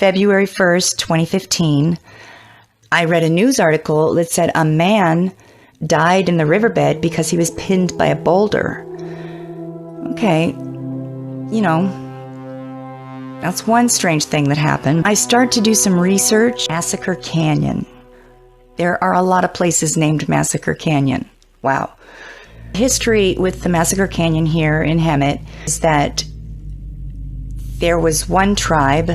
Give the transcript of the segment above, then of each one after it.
February 1st, 2015, I read a news article that said a man died in the riverbed because he was pinned by a boulder. Okay, you know, that's one strange thing that happened. I started to do some research. Massacre Canyon. There are a lot of places named Massacre Canyon. Wow. History with the Massacre Canyon here in Hemet is that there was one tribe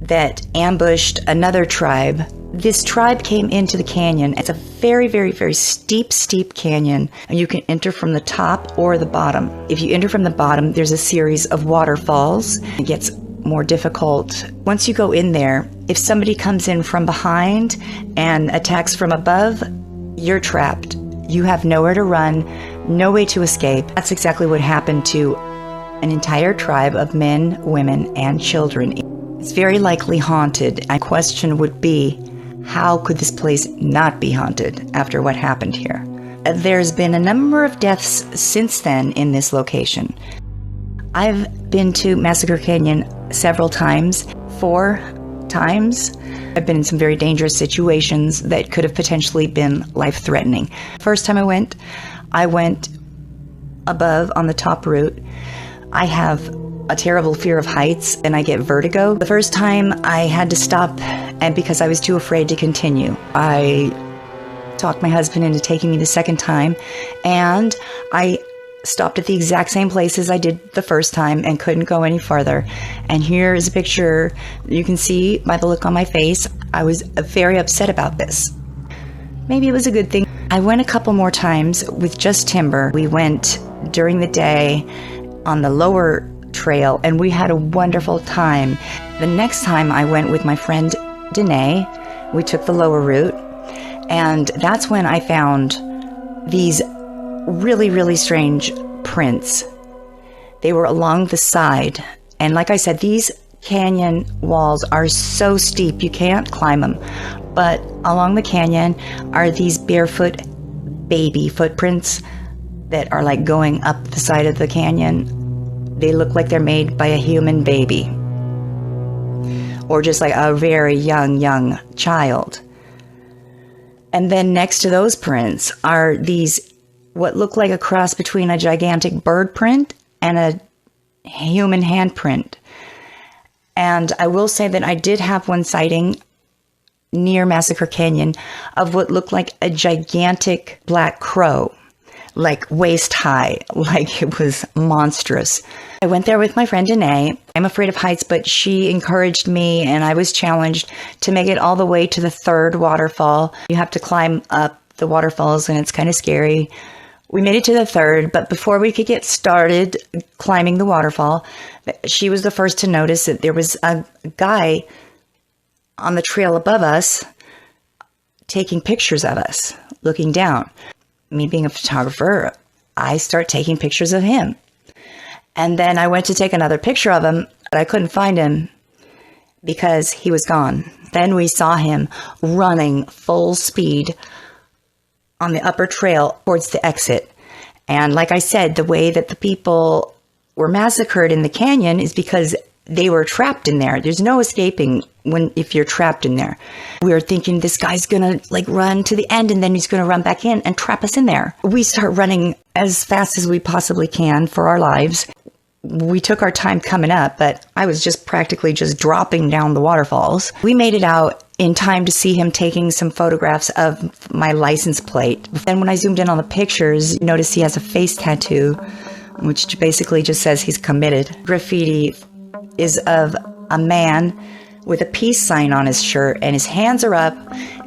that ambushed another tribe. This tribe came into the canyon. It's a very, very, very steep canyon. And you can enter from the top or the bottom. If you enter from the bottom, there's a series of waterfalls. It gets more difficult. Once you go in there, if somebody comes in from behind and attacks from above, you're trapped. You have nowhere to run, no way to escape. That's exactly what happened to an entire tribe of men, women, and children. It's very likely haunted. My question would be, how could this place not be haunted after what happened here? There's been a number of deaths since then in this location. I've been to Massacre Canyon several times, 4 times. I've been in some very dangerous situations that could have potentially been life-threatening. First time I went above on the top route. I have a terrible fear of heights and I get vertigo. The first time I had to stop, and because I was too afraid to continue, I talked my husband into taking me the second time, and I stopped at the exact same place as I did the first time and couldn't go any farther. And here is a picture. You can see by the look on my face, I was very upset about this. Maybe it was a good thing. I went a couple more times with just Timber. We went during the day on the lower trail and we had a wonderful time. The next time I went with my friend Danae, we took the lower route, and that's when I found these really, really strange prints. They were along the side. And like I said, these canyon walls are so steep, you can't climb them. But along the canyon are these barefoot baby footprints that are like going up the side of the canyon. They look like they're made by a human baby, or just like a very young child. And then next to those prints are these what look like a cross between a gigantic bird print and a human handprint. And I will say that I did have one sighting near Massacre Canyon of what looked like a gigantic black crow, like waist high, like it was monstrous. I went there with my friend Danae. I'm afraid of heights, but she encouraged me and I was challenged to make it all the way to the 3rd waterfall. You have to climb up the waterfalls and it's kind of scary. We made it to the 3rd, but before we could get started climbing the waterfall, she was the first to notice that there was a guy on the trail above us taking pictures of us, looking down. Me being a photographer, I start taking pictures of him. And then I went to take another picture of him, but I couldn't find him because he was gone. Then we saw him running full speed on the upper trail towards the exit. And like I said, the way that the people were massacred in the canyon is because they were trapped in there. There's no escaping if you're trapped in there. We were thinking this guy's gonna like run to the end and then he's gonna run back in and trap us in there. We start running as fast as we possibly can for our lives. We took our time coming up, but I was just practically just dropping down the waterfalls. We made it out in time to see him taking some photographs of my license plate. Then when I zoomed in on the pictures, you notice he has a face tattoo, which basically just says he's committed. Graffiti is of a man with a peace sign on his shirt, and his hands are up,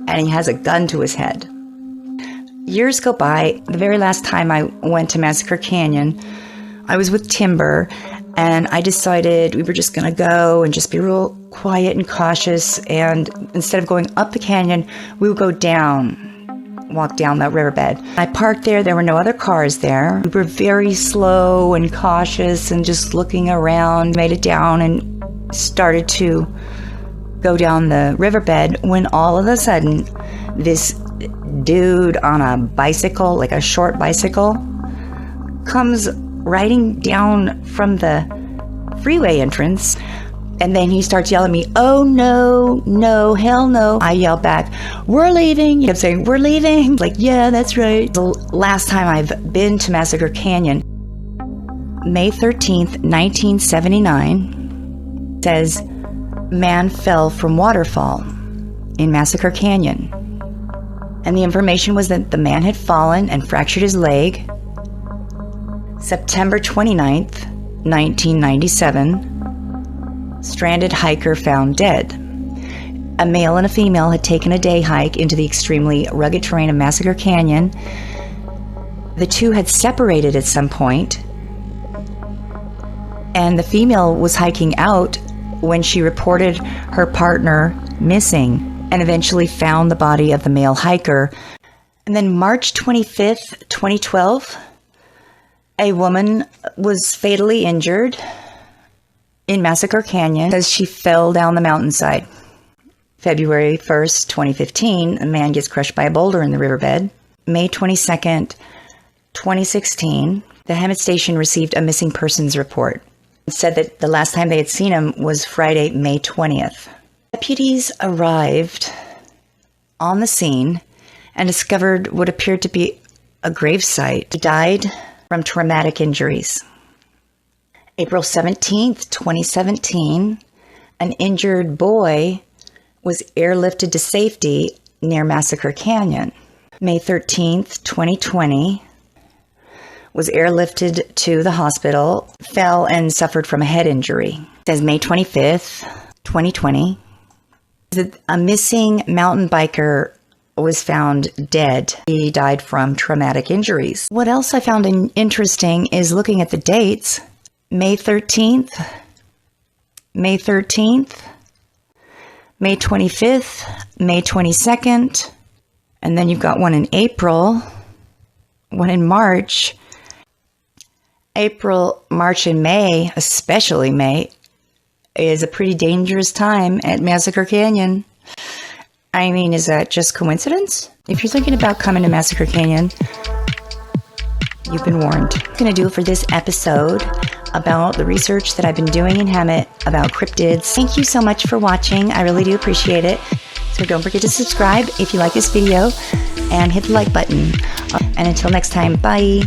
and he has a gun to his head. Years go by. The very last time I went to Massacre Canyon, I was with Timber, and I decided we were just going to go and just be real quiet and cautious, and instead of going up the canyon, we would go down, walk down that riverbed. I parked there. There were no other cars there. We were very slow and cautious and just looking around, made it down and started to go down the riverbed when all of a sudden this dude on a bicycle, like a short bicycle, comes riding down from the freeway entrance And then he starts yelling at me, "Oh, no, no, hell no." I yell back, "We're leaving." He kept saying, "We're leaving." Like, yeah, that's right. The last time I've been to Massacre Canyon, May 13th, 1979, says, "Man fell from waterfall in Massacre Canyon." And the information was that the man had fallen and fractured his leg. September 29th, 1997, stranded hiker found dead. A male and a female had taken a day hike into the extremely rugged terrain of Massacre Canyon. The two had separated at some point, and the female was hiking out when she reported her partner missing and eventually found the body of the male hiker. And then March 25th, 2012, a woman was fatally injured in Massacre Canyon as she fell down the mountainside. February 1st, 2015, a man gets crushed by a boulder in the riverbed. May 22nd, 2016, the Hemet station received a missing persons report. It said that the last time they had seen him was Friday, May 20th. Deputies arrived on the scene and discovered what appeared to be a gravesite. He died from traumatic injuries. April 17th, 2017, an injured boy was airlifted to safety near Massacre Canyon. May 13th, 2020, was airlifted to the hospital, fell and suffered from a head injury. It says May 25th, 2020, a missing mountain biker was found dead. He died from traumatic injuries. What else I found interesting is looking at the dates. May 13th, May 13th, May 25th, May 22nd, and then you've got one in April, one in March. April, March, and May, especially May, is a pretty dangerous time at Massacre Canyon. I mean, is that just coincidence? If you're thinking about coming to Massacre Canyon, you've been warned. I'm going to do it for this episode about the research that I've been doing in Hemet about cryptids. Thank you so much for watching. I really do appreciate it. So don't forget to subscribe if you like this video and hit the like button. And until next time, bye.